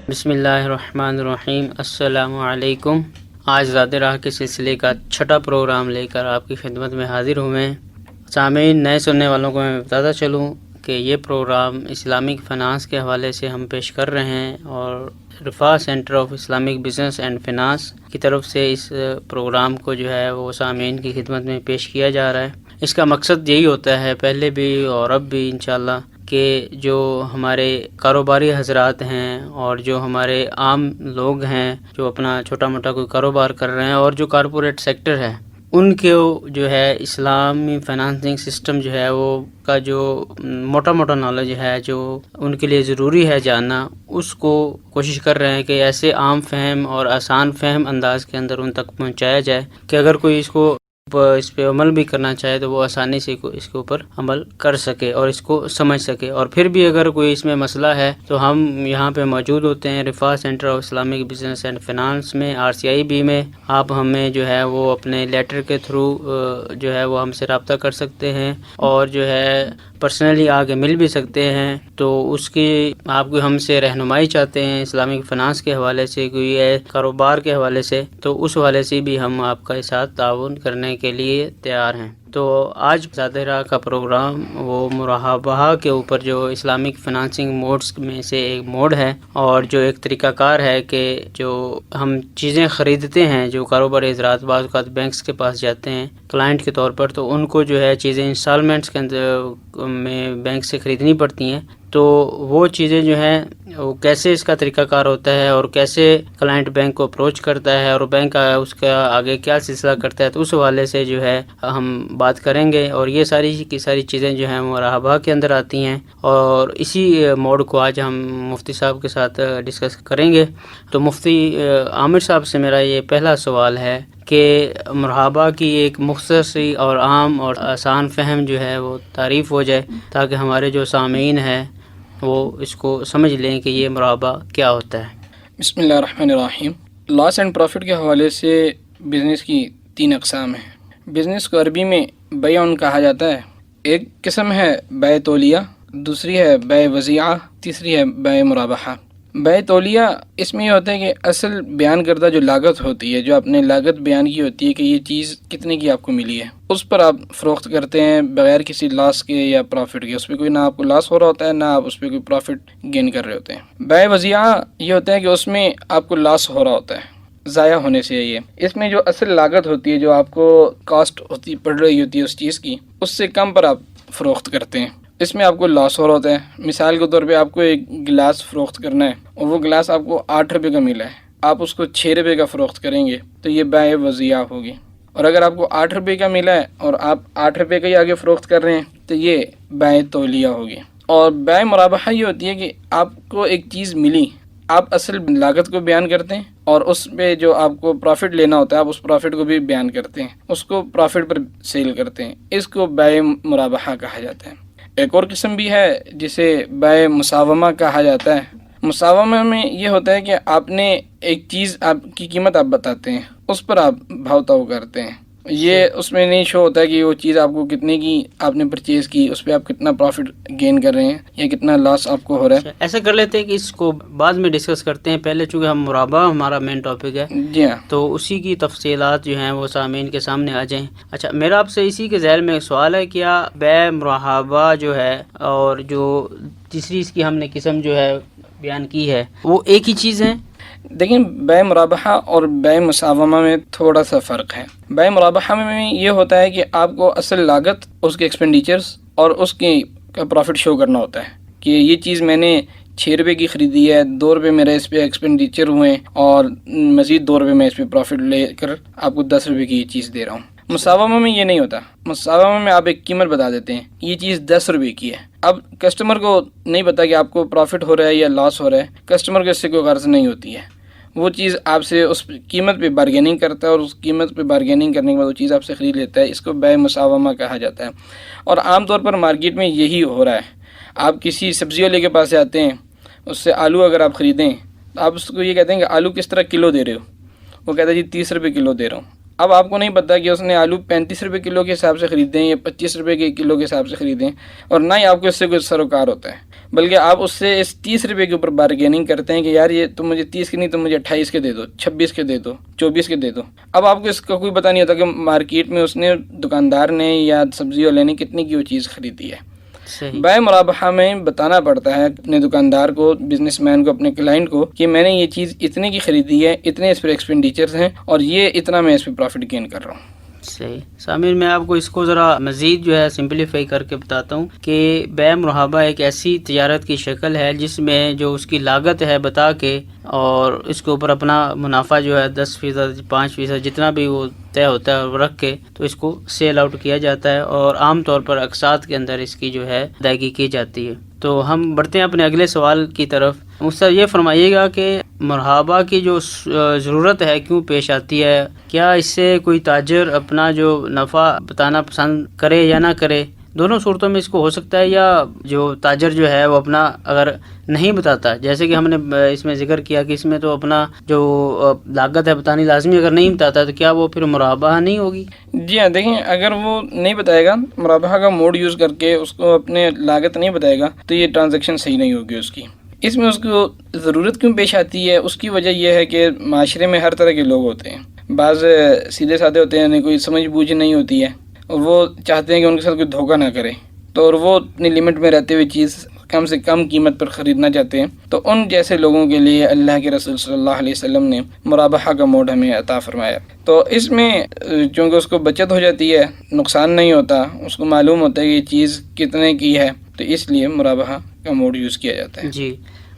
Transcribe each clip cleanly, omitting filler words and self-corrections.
بسم اللہ الرحمن الرحیم، السلام علیکم۔ آج ذات راہ کے سلسلے کا چھٹا پروگرام لے کر آپ کی خدمت میں حاضر ہوں میں۔ سامعین، نئے سننے والوں کو میں بتاتا چلوں کہ یہ پروگرام اسلامک فنانس کے حوالے سے ہم پیش کر رہے ہیں، اور Riphah Centre of Islamic Business and Finance کی طرف سے اس پروگرام کو جو ہے وہ سامعین کی خدمت میں پیش کیا جا رہا ہے۔ اس کا مقصد یہی ہوتا ہے، پہلے بھی اور اب بھی انشاءاللہ، کہ جو ہمارے کاروباری حضرات ہیں اور جو ہمارے عام لوگ ہیں جو اپنا چھوٹا موٹا کوئی کاروبار کر رہے ہیں، اور جو کارپوریٹ سیکٹر ہے، ان کو جو ہے اسلامی فائنانسنگ سسٹم جو ہے وہ کا جو موٹا موٹا نالج ہے جو ان کے لیے ضروری ہے جاننا، اس کو کوشش کر رہے ہیں کہ ایسے عام فہم اور آسان فہم انداز کے اندر ان تک پہنچایا جائے کہ اگر کوئی اس پہ عمل بھی کرنا چاہے تو وہ آسانی سے اس کے اوپر عمل کر سکے اور اس کو سمجھ سکے۔ اور پھر بھی اگر کوئی اس میں مسئلہ ہے تو ہم یہاں پہ موجود ہوتے ہیں Riphah Centre of Islamic Business and Finance میں، RCIB میں۔ آپ ہمیں جو ہے وہ اپنے لیٹر کے تھرو جو ہے وہ ہم سے رابطہ کر سکتے ہیں، اور جو ہے پرسنلی آ کے مل بھی سکتے ہیں۔ تو اس کی آپ کو ہم سے رہنمائی چاہتے ہیں اسلامک فنانس کے حوالے سے، کوئی کاروبار کے حوالے سے، تو اس حوالے سے بھی ہم آپ کا ساتھ تعاون کرنے کے لیے تیار ہیں۔ تو آج ذات راہ کا پروگرام وہ مراحبہ کے اوپر، جو اسلامک فنانسنگ موڈز میں سے ایک موڈ ہے، اور جو ایک طریقہ کار ہے کہ جو ہم چیزیں خریدتے ہیں، جو کاروباری حضرات بعض اوقات بینکس کے پاس جاتے ہیں کلائنٹ کے طور پر، تو ان کو جو ہے چیزیں انسٹالمنٹس کے اندر میں بینک سے خریدنی پڑتی ہیں۔ تو وہ چیزیں جو ہیں وہ کیسے اس کا طریقہ کار ہوتا ہے، اور کیسے کلائنٹ بینک کو اپروچ کرتا ہے، اور بینک اس کا آگے کیا سلسلہ کرتا ہے، تو اس حوالے سے جو ہے ہم بات کریں گے۔ اور یہ ساری کی ساری چیزیں جو ہیں مراحبہ کے اندر آتی ہیں، اور اسی موڈ کو آج ہم مفتی صاحب کے ساتھ ڈسکس کریں گے۔ تو مفتی عامر صاحب سے میرا یہ پہلا سوال ہے کہ مراحبہ کی ایک مختصر سی اور عام اور آسان فہم جو ہے وہ تعریف ہو جائے، تاکہ ہمارے جو سامعین ہیں وہ اس کو سمجھ لیں کہ یہ مراحبہ کیا ہوتا ہے۔ بسم اللہ الرحمن الرحیم۔ لاس اینڈ پروفٹ کے حوالے سے بزنس کی 3 اقسام ہیں۔ بزنس کو عربی میں بیع کہا جاتا ہے۔ ایک قسم ہے بیع تولیہ، دوسری ہے بیع وضیعہ، تیسری ہے بیع مرابحہ۔ بیع تولیہ اس میں یہ ہوتا ہے کہ اصل بیان کردہ جو لاگت ہوتی ہے، جو آپ نے لاگت بیان کی ہوتی ہے کہ یہ چیز کتنے کی آپ کو ملی ہے، اس پر آپ فروخت کرتے ہیں بغیر کسی لاس کے یا پروفٹ کے۔ اس پہ کوئی نہ آپ کو لاس ہو رہا ہوتا ہے، نہ آپ اس پہ کوئی پروفٹ گین کر رہے ہوتے ہیں۔ بیع وضیعہ یہ ہوتا ہے کہ اس میں آپ کو لاس ہو رہا ہوتا ہے، ضائع ہونے سے یہ۔ اس میں جو اصل لاگت ہوتی ہے، جو آپ کو کاسٹ پڑ رہی ہوتی ہے اس چیز کی، اس سے کم پر آپ فروخت کرتے ہیں۔ اس میں آپ کو لاس ہو رہا ہوتا ہے۔ مثال کے طور پہ آپ کو ایک گلاس فروخت کرنا ہے، اور وہ گلاس آپ کو 8 روپے کا ملا ہے، آپ اس کو 6 روپے کا فروخت کریں گے تو یہ بیع وضیعہ ہوگی۔ اور اگر آپ کو 8 روپے کا ملا ہے اور آپ 8 روپے کا ہی آگے فروخت کر رہے ہیں تو یہ بیع تولیہ ہوگی۔ اور بیع مرابحہ یہ ہوتی ہے کہ آپ کو ایک چیز ملی، آپ اصل لاگت کو بیان کرتے ہیں، اور اس پہ جو آپ کو پروفٹ لینا ہوتا ہے آپ اس پروفٹ کو بھی بیان کرتے ہیں، اس کو پروفٹ پر سیل کرتے ہیں۔ اس کو بیع مرابحہ کہا جاتا ہے۔ ایک اور قسم بھی ہے جسے بیع مساومہ کہا جاتا ہے۔ مساومہ میں یہ ہوتا ہے کہ آپ نے ایک چیز، آپ کی قیمت آپ بتاتے ہیں، اس پر آپ بھاؤ تاؤ کرتے ہیں۔ یہ اس میں نہیں شو ہوتا ہے کہ وہ چیز آپ کو کتنے کی آپ نے پرچیز کی، اس پہ آپ کتنا پروفٹ گین کر رہے ہیں یا کتنا لاس آپ کو ہو رہا ہے۔ ایسا کر لیتے ہیں کہ اس کو بعد میں ڈسکس کرتے ہیں، پہلے چونکہ ہم مراحبہ ہمارا مین ٹاپک ہے، جی ہاں، تو اسی کی تفصیلات جو ہیں وہ سامعین کے سامنے آ جائیں۔ اچھا، میرا آپ سے اسی کے ذیل میں ایک سوال ہے، کیا بیع مراحبہ جو ہے اور جو تیسری اس کی ہم نے قسم جو ہے بیان کی ہے، وہ ایک ہی چیز ہیں؟ دیکھیں، بیع مرابحہ اور بیع مساومہ میں تھوڑا سا فرق ہے۔ بیع مرابحہ میں یہ ہوتا ہے کہ آپ کو اصل لاگت، اس کے ایکسپینڈیچرز اور اس کی پروفٹ شو کرنا ہوتا ہے کہ یہ چیز میں نے 6 روپے کی خریدی ہے، 2 روپے میرے اس پہ ایکسپینڈیچر ہوئے، اور مزید 2 روپے میں اس پہ پروفٹ لے کر آپ کو 10 روپے کی یہ چیز دے رہا ہوں۔ مساومہ میں یہ نہیں ہوتا۔ مساومہ میں آپ ایک قیمت بتا دیتے ہیں، یہ چیز 10 روپے کی ہے۔ اب کسٹمر کو نہیں پتا کہ آپ کو پروفٹ ہو رہا ہے یا لاس ہو رہا ہے، کسٹمر کو اس سے کوئی غرض نہیں ہوتی ہے۔ وہ چیز آپ سے اس قیمت پہ بارگیننگ کرتا ہے، اور اس قیمت پہ بارگیننگ کرنے کے بعد وہ چیز آپ سے خرید لیتا ہے۔ اس کو بیع مساومہ کہا جاتا ہے، اور عام طور پر مارکیٹ میں یہی ہو رہا ہے۔ آپ کسی سبزی والے کے پاس جاتے ہیں، اس سے آلو اگر آپ خریدیں تو آپ اس کو یہ کہتے ہیں کہ آلو کس طرح کلو دے رہے ہو، وہ کہتا ہے جی 30 روپے کلو دے رہا ہوں۔ اب آپ کو نہیں پتہ کہ اس نے آلو 35 روپے کلو کے حساب سے خریدے ہیں یا 25 روپے کے کلو کے حساب سے خریدے ہیں، اور نہ ہی آپ کو اس سے کوئی سروکار ہوتا ہے، بلکہ آپ اس سے اس 30 روپے کے اوپر بارگیننگ کرتے ہیں کہ یار یہ تم مجھے 30 کے نہیں، تم مجھے 28 کے دے دو، 26 کے دے دو، 24 کے دے دو۔ اب آپ کو اس کا کوئی پتہ نہیں ہوتا کہ مارکیٹ میں اس نے، دکاندار نے یا سبزی والے نے کتنے کی وہ چیز خریدی ہے۔ صحیح۔ بائع مرابحہ میں بتانا پڑتا ہے اپنے دکاندار کو، بزنس مین کو، اپنے کلائنٹ کو کہ میں نے یہ چیز اتنے کی خریدی ہے، اتنے اس پر ایکسپینڈیچرز ہیں، اور یہ اتنا میں اس پہ پروفٹ گین کر رہا ہوں۔ صحیح۔ سامعین، میں آپ کو اس کو ذرا مزید جو ہے سمپلیفائی کر کے بتاتا ہوں کہ بیع مرحبہ ایک ایسی تجارت کی شکل ہے جس میں جو اس کی لاگت ہے بتا کے، اور اس کے اوپر اپنا منافع جو ہے 10%، 5%، جتنا بھی وہ طے ہوتا ہے وہ رکھ کے تو اس کو سیل آؤٹ کیا جاتا ہے، اور عام طور پر اقساط کے اندر اس کی جو ہے ادائیگی کی جاتی ہے۔ تو ہم بڑھتے ہیں اپنے اگلے سوال کی طرف۔ مجھ یہ فرمائیے گا کہ مرحبا کی جو ضرورت ہے کیوں پیش آتی ہے؟ کیا اس سے کوئی تاجر اپنا جو نفع بتانا پسند کرے یا نہ کرے؟ دونوں صورتوں میں اس کو ہو سکتا ہے، یا جو تاجر جو ہے وہ اپنا اگر نہیں بتاتا، جیسے کہ ہم نے اس میں ذکر کیا کہ اس میں تو اپنا جو لاگت ہے بتانی لازمی، اگر نہیں بتاتا تو کیا وہ پھر مرابحہ نہیں ہوگی؟ جی ہاں، دیکھیں، اگر وہ نہیں بتائے گا، مرابحہ کا موڈ یوز کر کے اس کو اپنے لاگت نہیں بتائے گا، تو یہ ٹرانزیکشن صحیح نہیں ہوگی اس کی۔ اس میں اس کو ضرورت کیوں پیش آتی ہے؟ اس کی وجہ یہ ہے کہ معاشرے میں ہر طرح کے لوگ ہوتے ہیں، بعض سیدھے سادے ہوتے ہیں، انہیں کوئی سمجھ بوجھ نہیں ہوتی ہے، اور وہ چاہتے ہیں کہ ان کے ساتھ کوئی دھوکہ نہ کرے، تو اور وہ اپنی لمٹ میں رہتے ہوئے چیز کم سے کم قیمت پر خریدنا چاہتے ہیں۔ تو ان جیسے لوگوں کے لیے اللہ کے رسول صلی اللہ علیہ وسلم نے مرابحہ کا موڈ ہمیں عطا فرمایا۔ تو اس میں چونکہ اس کو بچت ہو جاتی ہے، نقصان نہیں ہوتا، اس کو معلوم ہوتا ہے کہ یہ چیز کتنے کی ہے، تو اس لیے مرابحہ کا موڈ یوز کیا جاتا ہے۔ جی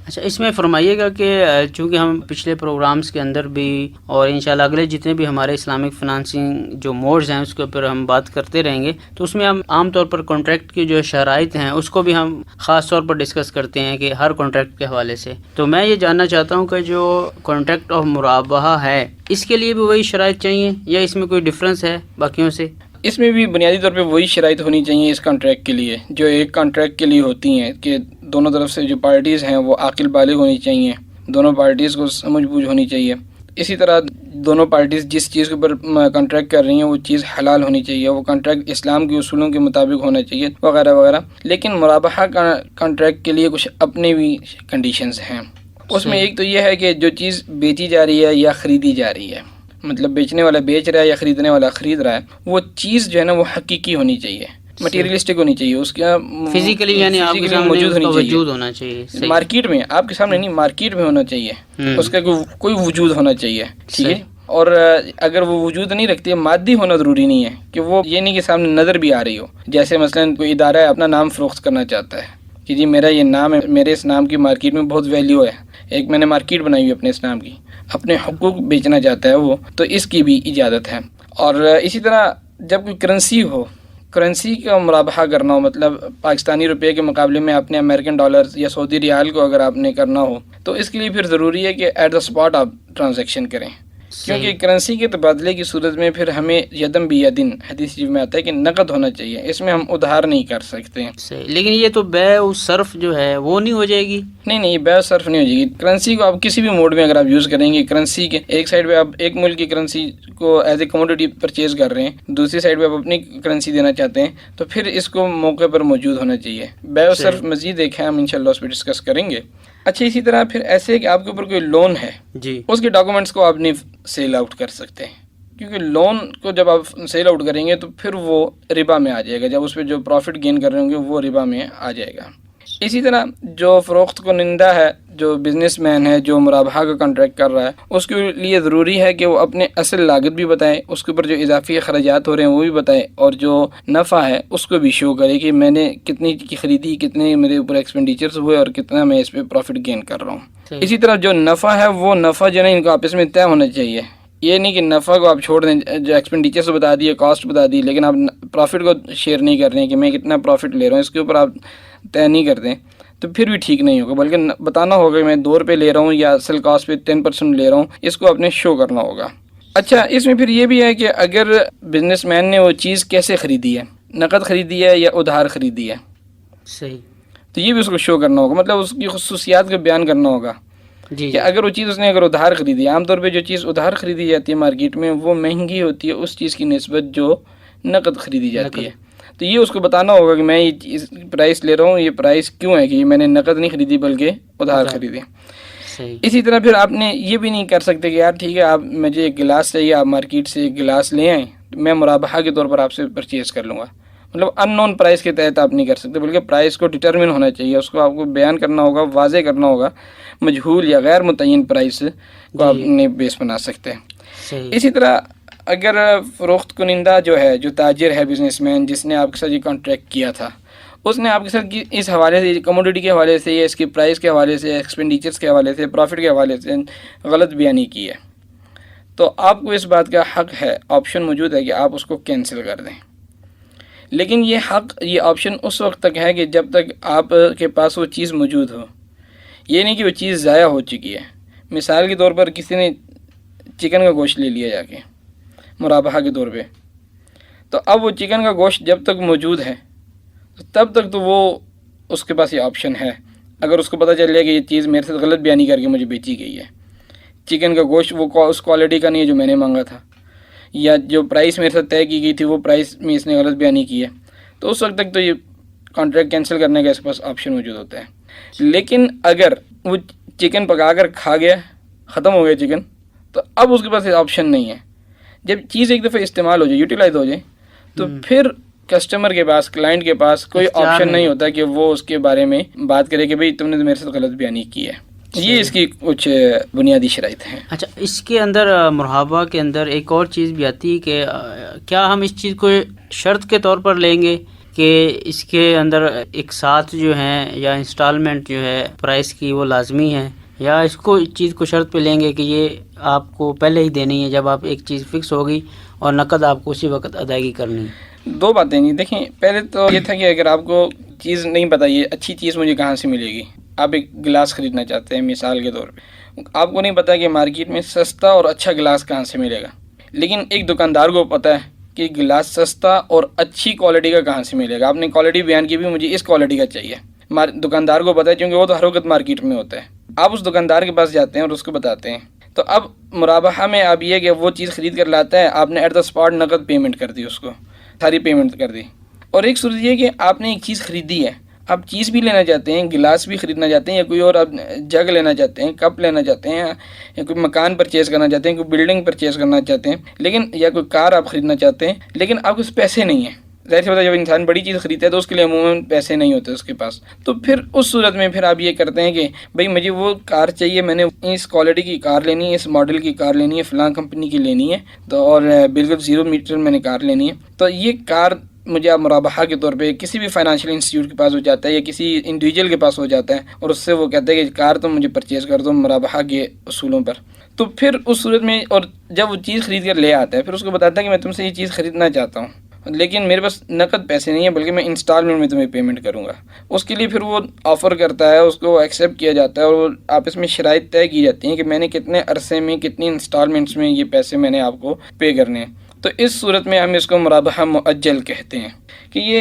اچھا، اس میں فرمائیے گا کہ چونکہ ہم پچھلے پروگرامز کے اندر بھی اور انشاءاللہ اگلے جتنے بھی ہمارے اسلامک فنانسنگ جو موڈز ہیں اس کے اوپر ہم بات کرتے رہیں گے، تو اس میں ہم عام طور پر کانٹریکٹ کی جو شرائط ہیں اس کو بھی ہم خاص طور پر ڈسکس کرتے ہیں کہ ہر کانٹریکٹ کے حوالے سے۔ تو میں یہ جاننا چاہتا ہوں کہ جو کانٹریکٹ آف مرابحہ ہے اس کے لیے بھی وہی شرائط چاہیے یا اس میں کوئی ڈفرینس ہے باقیوں سے؟ اس میں بھی بنیادی طور پہ وہی شرائط ہونی چاہیے اس کانٹریکٹ کے لیے جو ایک کانٹریکٹ کے لیے ہوتی ہیں، کہ دونوں طرف سے جو پارٹیز ہیں وہ عاقل بالغ ہونی چاہیے، دونوں پارٹیز کو سمجھ بوجھ ہونی چاہیے، اسی طرح دونوں پارٹیز جس چیز کے اوپر کانٹریکٹ کر رہی ہیں وہ چیز حلال ہونی چاہیے، وہ کانٹریکٹ اسلام کے اصولوں کے مطابق ہونا چاہیے، وغیرہ وغیرہ۔ لیکن مرابحہ کا کانٹریکٹ کے لیے کچھ اپنے بھی کنڈیشنز ہیں۔ اس میں ایک تو یہ ہے کہ جو چیز بیچی جا رہی ہے یا خریدی جا رہی ہے، مطلب بیچنے والا بیچ رہا ہے یا خریدنے والا خرید رہا ہے، وہ چیز جو ہے نا وہ حقیقی ہونی چاہیے، مٹیریلسٹک ہونی چاہیے، اس کا فزیکلی یعنی آپ کے سامنے وجود ہونا چاہیے، مارکیٹ میں آپ کے سامنے نہیں، مارکیٹ میں ہونا چاہیے، اس کا کوئی وجود ہونا چاہیے، ٹھیک ہے۔ اور اگر وہ وجود نہیں رکھتی ہے، مادی ہونا ضروری نہیں ہے، کہ وہ یہ نہیں کہ سامنے نظر بھی آ رہی ہو، جیسے مثلا کوئی ادارہ ہے اپنا نام فروخت کرنا چاہتا ہے کہ جی میرا یہ نام ہے، میرے اس نام کی مارکیٹ میں بہت ویلیو ہے، ایک میں نے مارکیٹ بنائی ہوئی اپنے اس نام کی، اپنے حقوق بیچنا چاہتا ہے وہ، تو اس کی بھی اجازت ہے۔ اور اسی طرح جب کوئی کرنسی ہو، کرنسی کا مرابحہ کرنا ہو، مطلب پاکستانی روپے کے مقابلے میں اپنے امریکن ڈالرز یا سعودی ریال کو اگر آپ نے کرنا ہو، تو اس کے لیے پھر ضروری ہے کہ ایٹ دا اسپاٹ آپ ٹرانزیکشن کریں، کیونکہ کرنسی کے تبادلے کی صورت میں پھر ہمیں یدم بیدن حدیث میں آتا ہے کہ نقد ہونا چاہیے، اس میں ہم ادھار نہیں کر سکتے ہیں۔ لیکن یہ تو بیع و صرف جو ہے وہ نہیں ہو جائے گی؟ نہیں، یہ بیع و صرف نہیں ہو جائے گی۔ کرنسی کو آپ کسی بھی موڈ میں اگر آپ یوز کریں گے، کرنسی کے ایک سائڈ پہ آپ ایک ملک کی کرنسی کو ایز اے کموڈٹی پرچیز کر رہے ہیں، دوسری سائڈ پہ آپ اپنی کرنسی دینا چاہتے ہیں، تو پھر اس کو موقع پر موجود ہونا چاہیے۔ بیع و صرف مزید ایک ہے، ہم انشاءاللہ اس پہ ڈسکس کریں گے۔ اچھا، اسی طرح پھر ایسے ہے کہ آپ کے اوپر کوئی لون ہے جی، اس کے ڈاکومنٹس کو آپ نہیں سیل آؤٹ کر سکتے، کیونکہ لون کو جب آپ سیل آؤٹ کریں گے تو پھر وہ ربا میں آ جائے گا، جب اس پہ جو پروفٹ گین کر رہے ہوں گے وہ ربا میں آ جائے گا۔ اسی طرح جو فروخت کنندہ ہے، جو بزنس مین ہے، جو مرابحہ کا کانٹریکٹ کر رہا ہے، اس کے لیے ضروری ہے کہ وہ اپنے اصل لاگت بھی بتائے، اس کے اوپر جو اضافی اخراجات ہو رہے ہیں وہ بھی بتائے، اور جو نفع ہے اس کو بھی شو کرے کہ میں نے کتنی کی خریدی، کتنے میرے اوپر ایکسپینڈیچرز ہوئے اور کتنا میں اس پہ پروفٹ گین کر رہا ہوں۔ اسی طرح جو نفع ہے وہ نفع جو ہے ان کو آپس میں طے ہونا چاہیے، یہ نہیں کہ نفع کو آپ چھوڑ دیں، جو ایکسپینڈیچرز بتا دیے، کاسٹ بتا دی، لیکن آپ پروفٹ کو شیئر نہیں کر رہے ہیں کہ میں کتنا پروفٹ لے رہا ہوں، اس کے اوپر آپ طے نہیں کرتے تو پھر بھی ٹھیک نہیں ہوگا، بلکہ بتانا ہوگا کہ میں 2 روپے لے رہا ہوں یا اصل کاسٹ پہ 10% لے رہا ہوں، اس کو اپنے شو کرنا ہوگا۔ اچھا، اس میں پھر یہ بھی ہے کہ اگر بزنس مین نے وہ چیز کیسے خریدی ہے، نقد خریدی ہے یا ادھار خریدی ہے، صحیح، تو یہ بھی اس کو شو کرنا ہوگا، مطلب اس کی خصوصیات کو بیان کرنا ہوگا جی کہ اگر وہ چیز اس نے اگر ادھار خریدی، عام طور پہ جو چیز ادھار خریدی جاتی ہے مارکیٹ میں وہ مہنگی ہوتی ہے اس چیز کی نسبت جو نقد خریدی جاتی ہے. تو یہ اس کو بتانا ہوگا کہ میں یہ چیز پرائس لے رہا ہوں، یہ پرائس کیوں ہے کہ میں نے نقد نہیں خریدی بلکہ ادھار خریدی. صحیح. اسی طرح پھر آپ نے یہ بھی نہیں کر سکتے کہ یار ٹھیک ہے آپ مجھے ایک گلاس چاہیے، آپ مارکیٹ سے ایک گلاس لے آئیں، میں مرابحہ کے طور پر آپ سے پرچیز کر لوں گا. مطلب ان نون پرائس کے تحت آپ نہیں کر سکتے، بلکہ پرائس کو ڈٹرمن ہونا چاہیے، اس کو آپ کو بیان کرنا ہوگا، واضح کرنا ہوگا. مجہول یا غیر متعین پرائس کو آپ نے بیس بنا سکتے ہیں. صحیح. اسی طرح اگر فروخت کنندہ جو ہے، جو تاجر ہے، بزنس مین جس نے آپ کے ساتھ یہ کانٹریکٹ کیا تھا، اس نے آپ کے ساتھ اس حوالے سے، کموڈٹی کے حوالے سے یا اس کی پرائس کے حوالے سے، ایکسپینڈیچرس کے حوالے سے، پروفٹ کے حوالے سے غلط بیانی کی ہے، تو آپ کو اس بات کا حق ہے، آپشن موجود ہے کہ آپ اس کو کینسل کر دیں. لیکن یہ حق، یہ آپشن اس وقت تک ہے کہ جب تک آپ کے پاس وہ چیز موجود ہو. یہ نہیں کہ وہ چیز ضائع ہو چکی ہے. مثال کے طور پر کسی نے چکن کا گوشت لے لیا جا کے مرابحہ کے طور پہ، تو اب وہ چکن کا گوشت جب تک موجود ہے تب تک تو وہ اس کے پاس یہ آپشن ہے. اگر اس کو پتہ چل جائے کہ یہ چیز میرے ساتھ غلط بیانی کر کے مجھے بیچی گئی ہے، چکن کا گوشت وہ اس کوالٹی کا نہیں ہے جو میں نے مانگا تھا، یا جو پرائس میرے ساتھ طے کی گئی تھی وہ پرائس میں اس نے غلط بیانی کی ہے، تو اس وقت تک تو یہ کانٹریکٹ کینسل کرنے کا اس کے پاس آپشن موجود ہوتا ہے. لیکن اگر وہ چکن پکا کر کھا گیا، ختم ہو گیا چکن، تو اب اس کے پاس آپشن نہیں ہے. جب چیز ایک دفعہ استعمال ہو جائے، یوٹیلائز ہو جائے، تو پھر کسٹمر کے پاس، کلائنٹ کے پاس کوئی آپشن نہیں ہوتا کہ وہ اس کے بارے میں بات کرے کہ بھئی تم نے تو میرے ساتھ غلط بیانی کی ہے. یہ اس کی کچھ بنیادی شرائط ہیں. اچھا، اس کے اندر مرحبا کے اندر ایک اور چیز بھی آتی ہے کہ کیا ہم اس چیز کو شرط کے طور پر لیں گے کہ اس کے اندر ایک ساتھ جو ہیں یا انسٹالمنٹ جو ہے پرائس کی وہ لازمی ہے، یا اس کو چیز کو شرط پہ لیں گے کہ یہ آپ کو پہلے ہی دینی ہے جب آپ ایک چیز فکس ہوگی اور نقد آپ کو اسی وقت ادائیگی کرنی ہے؟ دو باتیں جی. دیکھیں، پہلے تو یہ تھا کہ اگر آپ کو چیز نہیں پتہ یہ اچھی چیز مجھے کہاں سے ملے گی، آپ ایک گلاس خریدنا چاہتے ہیں مثال کے طور پہ، آپ کو نہیں پتہ کہ مارکیٹ میں سستا اور اچھا گلاس کہاں سے ملے گا، لیکن ایک دکاندار کو پتہ ہے کہ گلاس سستا اور اچھی کوالٹی کا کہاں سے ملے گا. آپ نے کوالٹی بیان کی بھی مجھے اس کوالٹی کا چاہیے، دکاندار کو پتہ ہے کیونکہ وہ تو ہر وقت مارکیٹ میں ہوتا ہے. آپ اس دکاندار کے پاس جاتے ہیں اور اس کو بتاتے ہیں. تو اب مرابحہ میں آپ یہ کہ وہ چیز خرید کر لاتا ہے، آپ نے ایٹ دا اسپاٹ نقد پیمنٹ کر دی، اس کو ساری پیمنٹ کر دی. اور ایک صورت یہ کہ آپ نے ایک چیز خریدی ہے، آپ چیز بھی لینا چاہتے ہیں، گلاس بھی خریدنا چاہتے ہیں، یا کوئی اور آپ جگ لینا چاہتے ہیں، کپ لینا چاہتے ہیں، یا کوئی مکان پرچیز کرنا چاہتے ہیں، کوئی بلڈنگ پرچیز کرنا چاہتے ہیں، لیکن یا کوئی کار آپ خریدنا چاہتے ہیں، لیکن آپ کے پاس پیسے نہیں ہیں. ظاہر سی بات ہے جب انسان بڑی چیز خریدتا ہے تو اس کے لیے عموماً پیسے نہیں ہوتے اس کے پاس. تو پھر اس صورت میں پھر آپ یہ کرتے ہیں کہ بھئی مجھے وہ کار چاہیے، میں نے اس کوالٹی کی کار لینی ہے، اس ماڈل کی کار لینی ہے، فلاں کمپنی کی لینی ہے، تو اور بالکل 0 میٹر میں نے کار لینی ہے. تو یہ کار مجھے آپ مرابحہ کے طور پہ کسی بھی فائنینشیل انسٹیٹیوٹ کے پاس ہو جاتا ہے یا کسی انڈیویجول کے پاس ہو جاتا ہے اور اس سے وہ کہتے ہیں کہ کار تم مجھے پرچیز کر دو مرابحہ کے اصولوں پر. تو پھر اس صورت میں، اور جب وہ چیز خرید کر لے آتا ہے پھر اس کو بتاتا ہے کہ میں تم سے یہ چیز خریدنا چاہتا ہوں، لیکن میرے پاس نقد پیسے نہیں ہیں بلکہ میں انسٹالمنٹ میں تمہیں پیمنٹ کروں گا. اس کے لیے پھر وہ آفر کرتا ہے، اس کو ایکسیپٹ کیا جاتا ہے اور آپس میں شرائط طے کی جاتی ہیں کہ میں نے کتنے عرصے میں، کتنی انسٹالمنٹس میں یہ پیسے میں نے آپ کو پے کرنے ہیں. تو اس صورت میں ہم اس کو مرابحہ مؤجل کہتے ہیں کہ یہ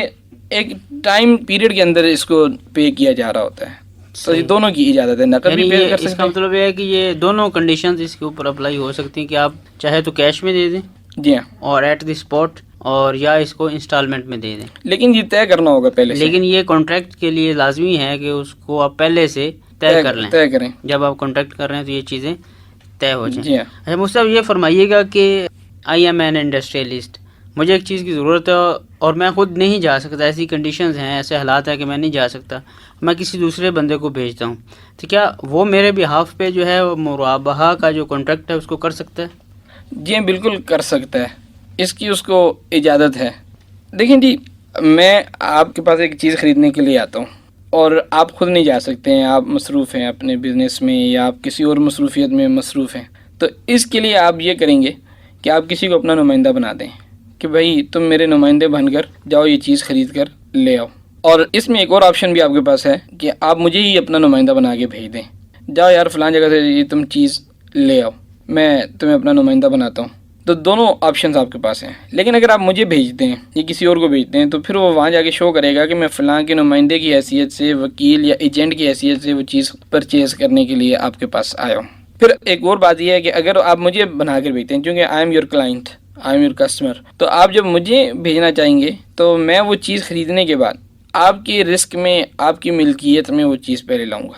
ایک ٹائم پیریڈ کے اندر اس کو پے کیا جا رہا ہوتا ہے. تو یہ دونوں کی اجازت ہے، نقد بھی پے کر سکتے ہیں. اس کا مطلب یہ ہے کہ یہ دونوں کنڈیشنز اس کے اوپر اپلائی ہو سکتی ہیں کہ آپ چاہے تو کیش میں دے دیں، جی ہاں، اور ایٹ دی اسپاٹ، اور یا اس کو انسٹالمنٹ میں دے دیں. لیکن یہ طے کرنا ہوگا پہلے سے. لیکن یہ کانٹریکٹ کے لیے لازمی ہے کہ اس کو آپ پہلے سے طے کر لیں. طے کریں جب آپ کانٹریکٹ کر رہے ہیں تو یہ چیزیں طے ہو جائیں. جی ہاں. اچھا مجھ سے یہ فرمائیے گا کہ آئی ایم این انڈسٹریلسٹ، مجھے ایک چیز کی ضرورت ہے اور میں خود نہیں جا سکتا، ایسی کنڈیشنز ہیں، ایسے حالات ہیں کہ میں نہیں جا سکتا، میں کسی دوسرے بندے کو بھیجتا ہوں، تو کیا وہ میرے بہاف پہ جو ہے وہ مرابحہ کا جو کانٹریکٹ ہے اس کو کر سکتا ہے؟ جی بالکل کر سکتا ہے، اس کی اس کو اجازت ہے. دیکھیں جی، میں آپ کے پاس ایک چیز خریدنے کے لیے آتا ہوں اور آپ خود نہیں جا سکتے ہیں، آپ مصروف ہیں اپنے بزنس میں یا آپ کسی اور مصروفیت میں مصروف ہیں. تو اس کے لیے آپ یہ کریں گے کہ آپ کسی کو اپنا نمائندہ بنا دیں کہ بھائی تم میرے نمائندے بن کر جاؤ، یہ چیز خرید کر لے آؤ. اور اس میں ایک اور آپشن بھی آپ کے پاس ہے کہ آپ مجھے ہی اپنا نمائندہ بنا کے بھیج دیں، جاؤ یار فلاں جگہ سے یہ تم چیز لے آؤ، میں تمہیں اپنا نمائندہ بناتا ہوں. تو دونوں آپشنز آپ کے پاس ہیں. لیکن اگر آپ مجھے بھیجتے ہیں یا کسی اور کو بھیجتے ہیں تو پھر وہ وہاں جا کے شو کرے گا کہ میں فلاں کے نمائندے کی حیثیت سے، وکیل یا ایجنٹ کی حیثیت سے وہ چیز پرچیز کرنے کے لیے آپ کے پاس آیا ہوں. پھر ایک اور بات یہ ہے کہ اگر آپ مجھے بنا کر بھیجتے ہیں، کیونکہ I am your client, I am your customer, تو آپ جب مجھے بھیجنا چاہیں گے تو میں وہ چیز خریدنے کے بعد آپ کی رسک میں، آپ کی ملکیت میں وہ چیز پہلے لاؤں گا.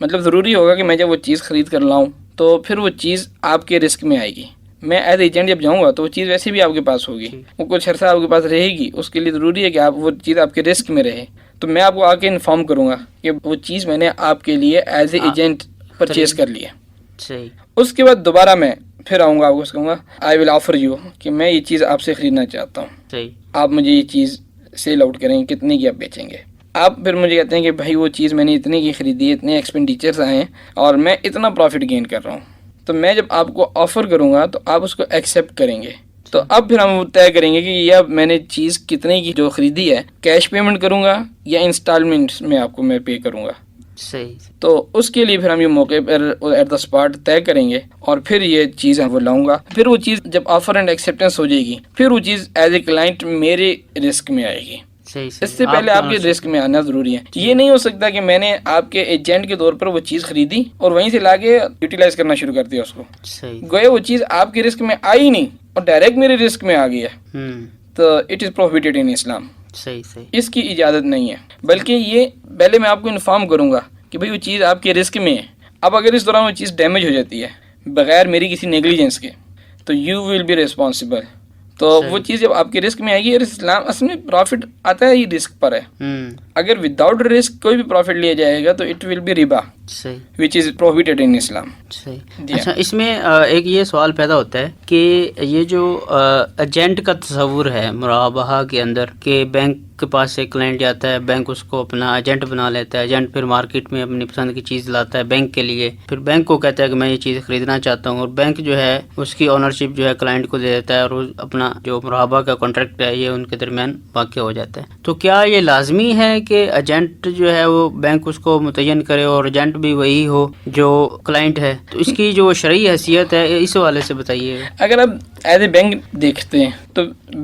مطلب ضروری ہوگا کہ میں جب وہ چیز خرید کر لاؤں تو پھر وہ چیز آپ کے رسک میں آئے گی. میں ایز ایجنٹ جب جاؤں گا تو وہ چیز ویسے بھی آپ کے پاس ہوگی، وہ کچھ عرصہ آپ کے پاس رہے گی. اس کے لیے ضروری ہے کہ آپ وہ چیز آپ کے رسک میں رہے. تو میں آپ کو آ کے انفارم کروں گا کہ وہ چیز میں نے آپ کے لیے ایز اے ایجنٹ پرچیز کر لی ہے. صحیح. اس کے بعد دوبارہ میں پھر آؤں گا، آپ کو کہوں گا آئی ول آفر یو، کہ میں یہ چیز آپ سے خریدنا چاہتا ہوں. صحیح. آپ آپ مجھے یہ چیز سیل آؤٹ کریں گے، کتنے کی آپ بیچیں گے. آپ پھر مجھے کہتے ہیں کہ بھائی وہ چیز میں نے اتنے کی خریدی ہے، اتنے ایکسپینڈیچرز آئے ہیں اور میں اتنا پروفٹ گین کر رہا ہوں. تو میں جب آپ کو آفر کروں گا تو آپ اس کو ایکسیپٹ کریں گے. تو اب پھر ہم طے کریں گے کہ یہ میں نے چیز کتنے کی جو خریدی ہے، کیش پیمنٹ کروں گا یا انسٹالمنٹس میں آپ کو میں پے کروں گا. صحیح. تو اس کے لیے پھر ہم یہ موقع پر ایٹ دا اسپاٹ طے کریں گے اور پھر یہ چیز وہ لاؤں گا. پھر وہ چیز جب آفر اینڈ ایکسیپٹنس ہو جائے گی، پھر وہ چیز ایز اے کلائنٹ میرے رسک میں آئے گی. صحیح. اس سے پہلے آپ کے رسک میں آنا ضروری ہے. یہ نہیں ہو سکتا کہ میں نے آپ کے ایجنٹ کے طور پر وہ چیز خریدی اور وہیں سے لا کے یوٹیلائز کرنا شروع کر دیا اس کو. صحیح. گویا وہ چیز آپ کے رسک میں آئی نہیں اور ڈائریکٹ میرے رسک میں آ گئی ہے. تو اٹ از پروہیبٹڈ ان اسلام. صحیح. صحیح. اس کی اجازت نہیں ہے. بلکہ یہ پہلے میں آپ کو انفارم کروں گا کہ بھئی وہ چیز آپ کے رسک میں ہے. اب اگر اس دوران وہ چیز ڈیمیج ہو جاتی ہے بغیر میری کسی نیگلیجنس کے تو یو ول بی ریسپانسبل. تو وہ چیز جب آپ کے رسک میں آئے گی، اور اسلام اصل میں پروفٹ آتا ہے، یہ رسک پر ہے. اگر وداؤٹ رسک کوئی بھی پروفٹ لیا جائے گا تو اٹ ول بی ربا، وچ از پروہیبٹڈ ان اسلام. صحیح. اچھا، اس میں ایک یہ سوال پیدا ہوتا ہے کہ یہ جو ایجنٹ کا تصور ہے مرابحہ کے اندر کہ بینک کے پاس سے کلائنٹ جاتا ہے، بینک اس کو اپنا ایجنٹ بنا لیتا ہے، ایجنٹ پھر مارکیٹ میں اپنی پسند کی چیز لاتا ہے بینک کے لیے، پھر بینک کو کہتا ہے کہ میں یہ چیز خریدنا چاہتا ہوں، اور بینک جو ہے اس کی اونرشپ جو ہے کلائنٹ کو دے دیتا ہے، اور اپنا جو مرابحہ کا کانٹریکٹ ہے یہ ان کے درمیان واقع ہو جاتا ہے. تو کیا یہ لازمی ہے کہ ایجنٹ جو ہے وہ بینک اس کو متعین کرے اور ایجنٹ بھی وہی ہو جو کلائنٹ ہے؟ تو اس کی جو شرعی حیثیت ہے اس حوالے سے بتائیے. اگر آپ ایز اے بینک دیکھتے ہیں تو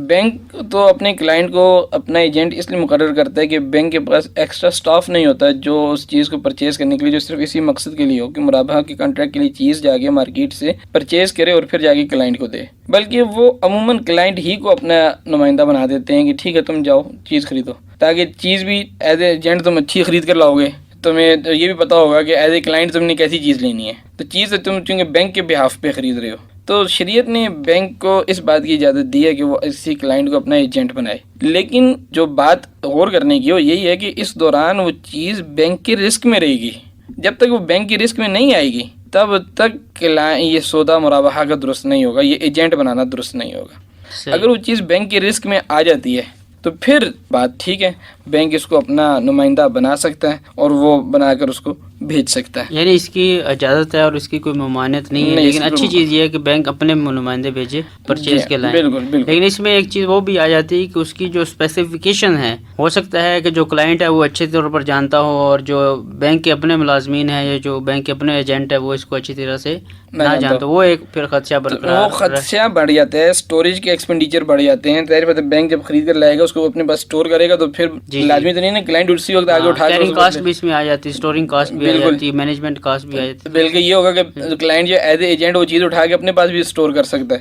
بینک تو اپنے کلائنٹ کو اپنا ایجنٹ اس لیے مقرر کرتا ہے کہ بینک کے پاس ایکسٹرا سٹاف نہیں ہوتا جو اس چیز کو پرچیز کرنے کے لیے، جو صرف اسی مقصد کے لیے ہو کہ مرابحہ کے کانٹریکٹ کے لیے چیز جا کے مارکیٹ سے پرچیز کرے اور پھر جا کے کلائنٹ کو دے. بلکہ وہ عموماً کلائنٹ ہی کو اپنا نمائندہ بنا دیتے ہیں کہ ٹھیک ہے تم جاؤ چیز خریدو، تاکہ چیز بھی ایز اے ایجنٹ تم اچھی خرید کر لاؤ گے. تمہیں یہ بھی پتا ہوگا کہ ایز اے کلائنٹ تم نے کیسی چیز لینی ہے. تو چیز تم چونکہ بینک کے بہاف پہ خرید رہے ہو، تو شریعت نے بینک کو اس بات کی اجازت دی ہے کہ وہ اسی کلائنٹ کو اپنا ایجنٹ بنائے. لیکن جو بات غور کرنے کی وہ یہی ہے کہ اس دوران وہ چیز بینک کے رسک میں رہے گی. جب تک وہ بینک کے رسک میں نہیں آئے گی تب تک یہ سودا مرابحہ کا درست نہیں ہوگا، یہ ایجنٹ بنانا درست نہیں ہوگا. اگر وہ چیز بینک کے رسک میں آ جاتی ہے تو پھر بات ٹھیک ہے، بینک اس کو اپنا نمائندہ بنا سکتا ہے اور وہ بنا کر اس کو بھیج سکتا ہے. یعنی اس کی اجازت ہے اور اس کی کوئی ممانعت نہیں ہے، لیکن اچھی چیز یہ ہے کہ بینک اپنے نمائندے بھیجے پرچیز کے لائیں. بالکل. لیکن اس میں ایک چیز وہ بھی آ جاتی ہے کہ اس کی جو اسپیسیفکیشن ہے، ہو سکتا ہے کہ جو کلائنٹ ہے وہ اچھے طور پر جانتا ہو اور جو بینک کے اپنے ملازمین ہیں یا جو بینک کے اپنے ایجنٹ ہے وہ اس کو اچھی طرح سے نہ جانتا، وہ ایک پھر خدشہ برقرار، وہ خدشہ بڑھ جاتا ہے. اسٹوریج کے ایکسپینڈیچر بڑھ جاتے ہیں. ظاہر بات ہے بینک جب خرید کر لائے گا اس کو اپنے پاس اسٹور کرے گا تو پھر لازمی تو نہیں نا کلائنٹ اسی وقت آگے اٹھا کیرنگ کاسٹ بھی اس میں آ جاتی ہے، اسٹورنگ کاسٹ بھی آ جاتی ہے، مینجمنٹ کاسٹ بھی آ جاتی ہے. بلکہ یہ ہوگا کہ کلائنٹ جو ایز اے ایجنٹ وہ چیز اٹھا کے اپنے پاس بھی اسٹور کر سکتا ہے.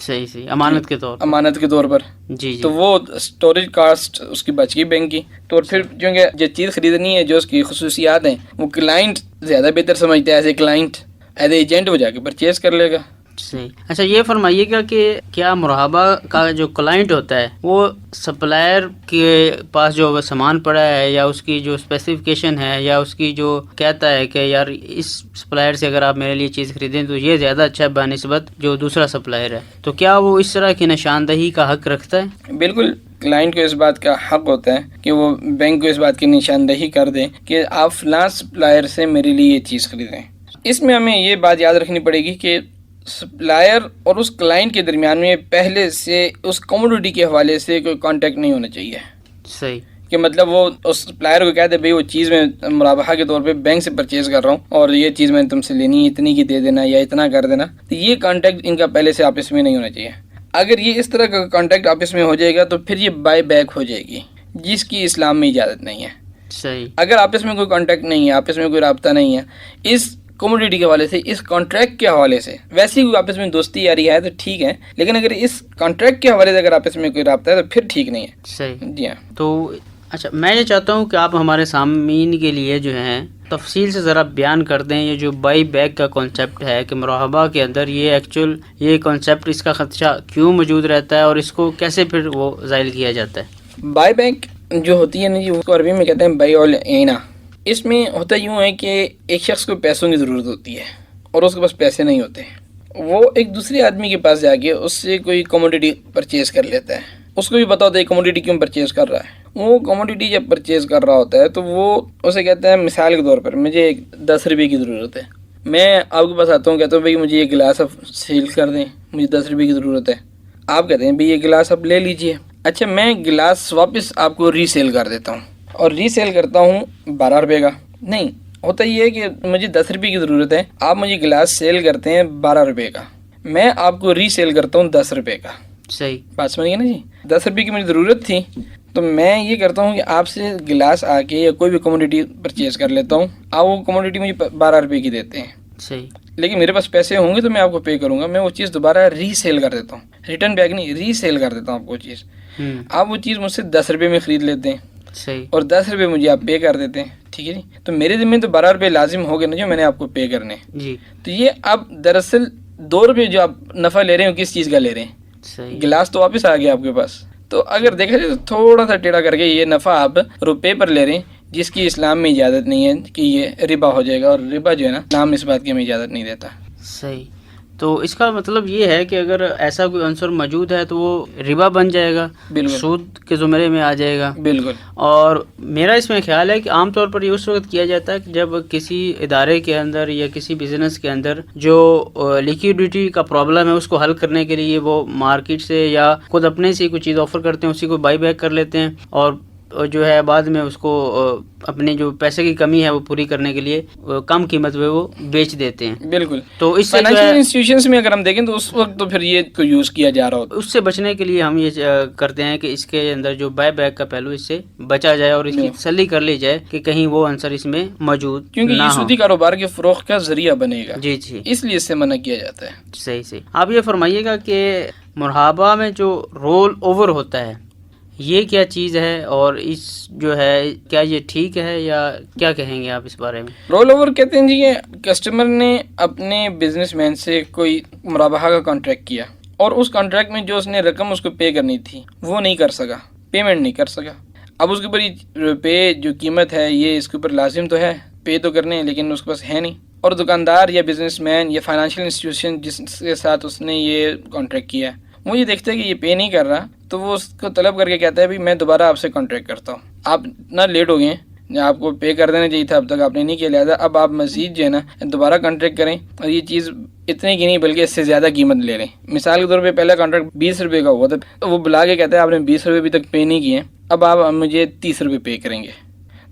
صحیح امانت کے طور پر. جی. تو وہ اسٹوریج کاسٹ اس کی بچ گئی بینک کی. تو پھر جو چیز خریدنی ہے جو اس کی خصوصیات ہیں وہ کلائنٹ زیادہ بہتر سمجھتا ہے. As a client as a agent وہ جا کے پرچیز کر لے گا. صحیح. اچھا یہ فرمائیے گا کہ کیا مرابحہ کا جو کلائنٹ ہوتا ہے وہ سپلائر کے پاس جو سامان پڑا ہے یا اس کی جو اسپیسیفکیشن ہے یا اس کی جو کہتا ہے کہ یار اس سپلائر سے اگر آپ میرے لیے چیز خریدیں تو یہ زیادہ اچھا ہے بنسبت جو دوسرا سپلائر ہے، تو کیا وہ اس طرح کی نشاندہی کا حق رکھتا ہے؟ بالکل. کلائنٹ کو اس بات کا حق ہوتا ہے کہ وہ بینک کو اس بات کی نشاندہی کر دیں کہ آپ فلاں سپلائر سے میرے لیے یہ چیز خریدیں. اس میں ہمیں یہ بات یاد رکھنی پڑے گی کہ سپلائر اور اس کلائنٹ کے درمیان میں پہلے سے اس کموڈٹی کے حوالے سے کوئی کانٹیکٹ نہیں ہونا چاہیے. صحیح. کہ مطلب وہ اس سپلائر کو کہتے بھائی وہ چیز میں مرابحہ کے طور پہ بینک سے پرچیز کر رہا ہوں اور یہ چیز میں نے تم سے لینی ہے، اتنی کی دے دینا یا اتنا کر دینا. تو یہ کانٹیکٹ ان کا پہلے سے آپس میں نہیں ہونا چاہیے. اگر یہ اس طرح کا کانٹیکٹ آپس میں ہو جائے گا تو پھر یہ بائی بیک ہو جائے گی، جس کی اسلام میں اجازت نہیں ہے. صحیح. اگر آپس میں کوئی کانٹیکٹ نہیں ہے، آپس میں کوئی رابطہ نہیں ہے اس کموڈیٹی کے حوالے سے، اس کانٹریکٹ کے حوالے سے، ویسے ہی آپس میں دوستی یاری ہے تو ٹھیک ہے، لیکن اگر اس کانٹریکٹ کے حوالے سے اگر آپس میں کوئی رابطہ ہے تو پھر ٹھیک نہیں ہے. صحیح. جی ہاں. تو اچھا، میں یہ چاہتا ہوں کہ آپ ہمارے سامعین کے لیے جو ہیں تفصیل سے ذرا بیان کر دیں یہ جو بائی بیک کا کانسیپٹ ہے کہ مراحبہ کے اندر یہ کانسیپٹ، اس کا خدشہ کیوں موجود رہتا ہے اور اس کو کیسے پھر وہ زائل کیا جاتا ہے. بائی بیک جو ہوتی ہے نا جی، اس کو عربی میں کہتے ہیں بیع العینہ. اس میں ہوتا یوں ہے کہ ایک شخص کو پیسوں کی ضرورت ہوتی ہے اور اس کے پاس پیسے نہیں ہوتے، وہ ایک دوسرے آدمی کے پاس جا کے اس سے کوئی کموڈیٹی پرچیز کر لیتا ہے. اس کو بھی پتا ہوتا ہے کموڈیٹی کیوں پرچیز کر رہا ہے. وہ کموڈیٹی جب پرچیز کر رہا ہوتا ہے تو وہ اسے کہتا ہے مثال کے طور پر مجھے 10 روپے کی ضرورت ہے. میں آپ کے پاس آتا ہوں، کہتا ہوں بھائی مجھے یہ گلاس اب سیل کر دیں، مجھے 10 روپے کی ضرورت ہے. آپ کہتے ہیں بھائی یہ گلاس اب لے لیجئے. اچھا، میں گلاس واپس آپ کو ری سیل کر دیتا ہوں اور ری سیل کرتا ہوں 12 روپے کا. نہیں، ہوتا یہ ہے کہ مجھے 10 روپے کی ضرورت ہے، آپ مجھے گلاس سیل کرتے ہیں 12 روپے کا، میں آپ کو ری سیل کرتا ہوں 10 روپے کا. صحیح بات سمجھ گئے نا جی. 10 روپے کی مجھے ضرورت تھی تو میں یہ کرتا ہوں کہ آپ سے گلاس آ کے یا کوئی بھی کموڈیٹی پرچیز کر لیتا ہوں، آپ وہ کموڈیٹی مجھے 12 روپے کی دیتے ہیں. صحیح. لیکن میرے پاس پیسے ہوں گے تو میں آپ کو پے کروں گا، میں وہ چیز دوبارہ ری سیل کر دیتا ہوں، ریٹرن بیک نہیں، ری سیل کر دیتا ہوں آپ کو وہ چیز. آپ وہ چیز مجھ سے 10 روپے میں خرید لیتے ہیں. صحیح. اور 10 روپے مجھے آپ پے کر دیتے ہیں. ٹھیک ہے جی. تو میرے ذمہ تو 12 روپے لازم ہو گئے نا جو میں نے آپ کو پے کرنے. جی. تو یہ آپ دراصل 2 روپے جو آپ نفع لے رہے ہیں کس چیز کا لے رہے ہیں؟ صحیح. گلاس تو واپس آ گیا آپ کے پاس. تو اگر دیکھا جائے تو تھوڑا سا ٹیڑھا کر کے یہ نفع آپ روپے پر لے رہے ہیں، جس کی اسلام میں اجازت نہیں ہے کہ یہ ربا ہو جائے گا، اور ربا جو ہے نا اسلام اس بات کی ہمیں اجازت نہیں دیتا. صحیح. تو اس کا مطلب یہ ہے کہ اگر ایسا کوئی عنصر موجود ہے تو وہ ربا بن جائے گا، بالکل سود کے زمرے میں آ جائے گا. بالکل. اور میرا اس میں خیال ہے کہ عام طور پر یہ اس وقت کیا جاتا ہے کہ جب کسی ادارے کے اندر یا کسی بزنس کے اندر جو لیکوڈیٹی کا پرابلم ہے اس کو حل کرنے کے لیے وہ مارکیٹ سے یا خود اپنے سے کوئی چیز آفر کرتے ہیں، اسی کو بائی بیک کر لیتے ہیں اور جو ہے بعد میں اس کو اپنے جو پیسے کی کمی ہے وہ پوری کرنے کے لیے کم قیمت پہ وہ بیچ دیتے ہیں. بالکل. تو اس سے فائنینشیل انسٹیٹیوشنز میں اگر ہم دیکھیں تو اس وقت تو پھر یہ کو یوز کیا جا رہا ہوتا ہے. اس سے بچنے کے لیے ہم یہ کرتے ہیں کہ اس کے اندر جو بائی بیک کا پہلو اس سے بچا جائے اور اس کی تسلی کر لی جائے کہ کہیں وہ عنصر اس میں موجود نہ ہو، کیونکہ یہ سودی کاروبار کے فروغ کا ذریعہ بنے گا. جی جی. اس لیے اس سے منع کیا جاتا ہے. صحیح صحیح. آپ یہ فرمائیے گا کہ مرحبا میں جو رول اوور ہوتا ہے یہ کیا چیز ہے اور اس جو ہے کیا یہ ٹھیک ہے یا کیا کہیں گے آپ اس بارے میں؟ رول اوور کہتے ہیں جی یہ کسٹمر نے اپنے بزنس مین سے کوئی مرابحہ کا کانٹریکٹ کیا اور اس کانٹریکٹ میں جو اس نے رقم اس کو پے کرنی تھی وہ نہیں کر سکا، پیمنٹ نہیں کر سکا. اب اس کے اوپر یہ پے جو قیمت ہے یہ اس کے اوپر لازم تو ہے، پے تو کرنے لیکن اس کے پاس ہے نہیں. اور دکاندار یا بزنس مین یا فائنینشیل انسٹیٹیوشن جس کے ساتھ اس نے یہ کانٹریکٹ کیا وہ یہ دیکھتا ہے کہ یہ پے نہیں کر رہا تو وہ اس کو طلب کر کے کہتا ہے میں دوبارہ آپ سے کانٹریکٹ کرتا ہوں، آپ اتنا لیٹ ہو گئے ہیں، آپ کو پے کر دینا چاہیے تھا، اب تک آپ نے نہیں کیا، لہٰذا اب آپ مزید جو ہے نا دوبارہ کانٹریکٹ کریں اور یہ چیز اتنے کی نہیں بلکہ اس سے زیادہ قیمت لے رہے ہیں. مثال کے طور پہ پہلا کانٹریکٹ 20 روپے کا ہوا تھا، وہ بلا کے کہتا ہے آپ نے 20 روپے ابھی تک پے نہیں کیے، اب آپ مجھے 30 روپے پے کریں گے.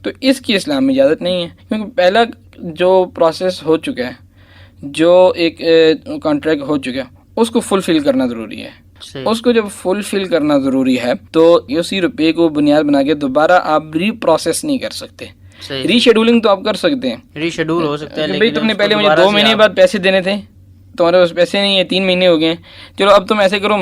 تو اس کی اسلام میں اجازت نہیں ہے، کیونکہ پہلا جو پروسیس ہو چکا ہے، جو ایک کانٹریکٹ ہو چکا ہے اس کو فلفل کرنا ضروری ہے. اس کو جب فلفل کرنا ضروری ہے تو اسی روپے کو بنیاد بنا کے دوبارہ آپ ری پروسیس نہیں کر سکتے. ری شیڈولنگ تو آپ کر سکتے ہیں، ری شیڈول ہو سکتا ہے، بھائی تم نے پہلے مجھے 2 مہینے بعد پیسے دینے تھے، تمہارے پاس پیسے نہیں ہیں، 3 مہینے ہو گئے ہیں، چلو اب تم ایسے کرو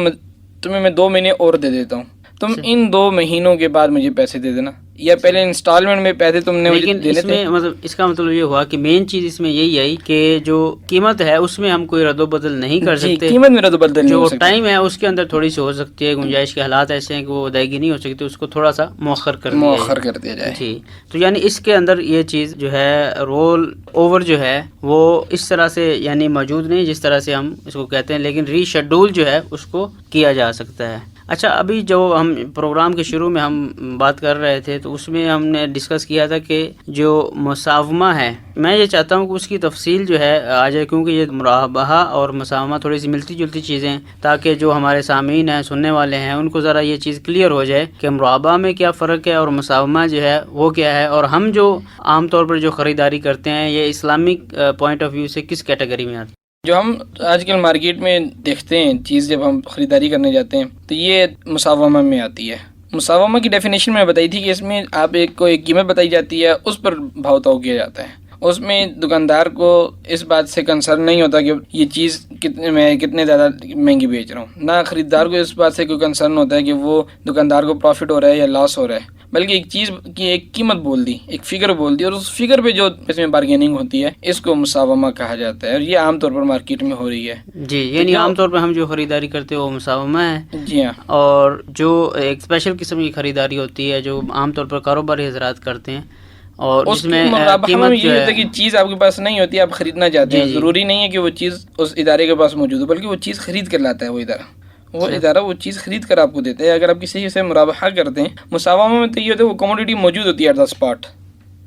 تمہیں میں 2 مہینے اور دے دیتا ہوں، تم ان 2 مہینوں کے بعد مجھے پیسے دے دینا، یا پہلے انسٹالمنٹ میں پیسے تم نے مجھے دینے تھے. مطلب اس کا مطلب یہ ہوا کہ مین چیز اس میں یہی آئی کہ جو قیمت ہے اس میں ہم کوئی رد و بدل نہیں کر سکتے، قیمت میں رد و بدل نہیں ہو سکتا، جو ٹائم ہے اس کے اندر تھوڑی سی ہو سکتی ہے گنجائش کے حالات ایسے ہیں کہ وہ ادائیگی نہیں ہو سکتی، اس کو تھوڑا سا مؤخر کر دیا جائے. جی. تو یعنی اس کے اندر یہ چیز جو ہے رول اوور جو ہے وہ اس طرح سے یعنی موجود نہیں جس طرح سے ہم اس کو کہتے ہیں، لیکن ری شیڈول جو ہے اس کو کیا جا سکتا ہے. اچھا، ابھی جو ہم پروگرام کے شروع میں ہم بات کر رہے تھے تو اس میں ہم نے ڈسکس کیا تھا کہ جو مساومہ ہے، میں یہ چاہتا ہوں کہ اس کی تفصیل جو ہے آ جائے، کیونکہ یہ مرابحہ اور مساومہ تھوڑی سی ملتی جلتی چیزیں ہیں، تاکہ جو ہمارے سامعین ہیں، سننے والے ہیں، ان کو ذرا یہ چیز کلیئر ہو جائے کہ مرابحہ میں کیا فرق ہے اور مساومہ جو ہے وہ کیا ہے، اور ہم جو عام طور پر جو خریداری کرتے ہیں یہ اسلامک پوائنٹ آف ویو سے کس کیٹیگری میں آتی ہے؟ جو ہم آج کل مارکیٹ میں دیکھتے ہیں چیز، جب ہم خریداری کرنے جاتے ہیں تو یہ مساومہ میں آتی ہے۔ مساومہ کی ڈیفینیشن میں بتائی تھی کہ اس میں آپ کو ایک قیمت بتائی جاتی ہے، اس پر بھاؤ تاؤ کیا جاتا ہے۔ اس میں دکاندار کو اس بات سے کنسرن نہیں ہوتا کہ یہ چیز کتنے زیادہ مہنگی بیچ رہا ہوں، نہ خریدار کو اس بات سے کوئی کنسرن ہوتا ہے کہ وہ دکاندار کو پروفٹ ہو رہا ہے یا لاس ہو رہا ہے، بلکہ ایک چیز کی ایک قیمت بول دی، ایک فگر بول دی، اور اس فگر پہ جو اس میں بارگیننگ ہوتی ہے اس کو مساومہ کہا جاتا ہے، اور یہ عام طور پر مارکیٹ میں ہو رہی ہے۔ جی، یعنی عام طور پہ ہم جو خریداری کرتے ہیں وہ مساومہ ہے۔ جی ہاں۔ اور جو ایک اسپیشل قسم کی خریداری ہوتی ہے جو عام طور پر کاروباری حضرات کرتے ہیں، اور اس جس میں مرابحہ میں قیمت یہ ہوتا ہے کہ چیز آپ کے پاس نہیں ہوتی، آپ خریدنا چاہتے ہیں، ضروری نہیں ہے کہ وہ چیز اس ادارے کے پاس موجود ہو، بلکہ وہ چیز خرید کر لاتا ہے وہ ادارہ وہ چیز خرید کر آپ کو دیتا ہے۔ اگر آپ کسی سے مرابحہ کرتے ہیں، مساومہ میں تو یہ ہوتا ہے وہ کموڈیٹی موجود ہوتی ہے ایٹ دا اسپاٹ،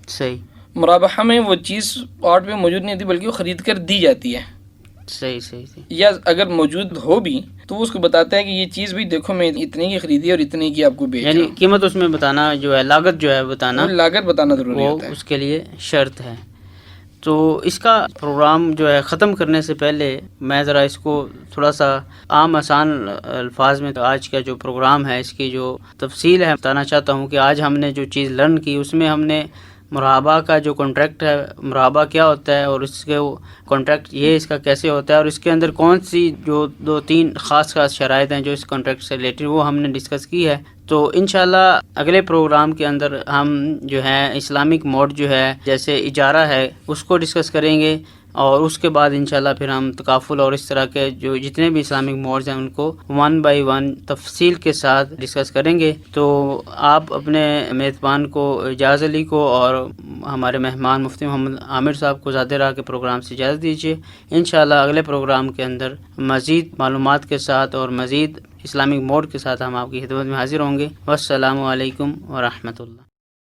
صحیح۔ مرابحہ میں وہ چیز اسپاٹ پہ موجود نہیں ہوتی، بلکہ وہ خرید کر دی جاتی ہے۔ صحیح صحیح صحیح۔ یا اگر موجود ہو بھی تو وہ اس کو بتاتا ہے کہ یہ چیز بھی دیکھو میں اتنے کی خریدی اور اتنے کی آپ کو بیچ رہا ہوں، یعنی قیمت اس میں بتانا جو ہے، لاگت جو ہے بتانا، وہ لاگت بتانا ضروری وہ ہوتا ہے۔ اس کے لیے شرط ہے۔ تو اس کا پروگرام جو ہے ختم کرنے سے پہلے میں ذرا اس کو تھوڑا سا عام آسان الفاظ میں آج کا جو پروگرام ہے اس کی جو تفصیل ہے بتانا چاہتا ہوں کہ آج ہم نے جو چیز لرن کی اس میں ہم نے مرابحہ کا جو کانٹریکٹ ہے، مرابحہ کیا ہوتا ہے اور اس کے کانٹریکٹ یہ اس کا کیسے ہوتا ہے، اور اس کے اندر کون سی جو 2-3 خاص شرائط ہیں جو اس کانٹریکٹ سے ریلیٹڈ وہ ہم نے ڈسکس کی ہے۔ تو انشاءاللہ اگلے پروگرام کے اندر ہم جو ہے اسلامک موڈ جو ہے جیسے اجارہ ہے اس کو ڈسکس کریں گے، اور اس کے بعد انشاءاللہ پھر ہم تکافل اور اس طرح کے جو جتنے بھی اسلامک موڈز ہیں ان کو 1 by 1 تفصیل کے ساتھ ڈسکس کریں گے۔ تو آپ اپنے میزبان کو، اجاز علی کو، اور ہمارے مہمان مفتی محمد عامر صاحب کو ذات راہ کے پروگرام سے اجازت دیجیے۔ انشاءاللہ اگلے پروگرام کے اندر مزید معلومات کے ساتھ اور مزید اسلامک موڈ کے ساتھ ہم آپ کی خدمت میں حاضر ہوں گے۔ والسلام علیکم ورحمۃ اللہ۔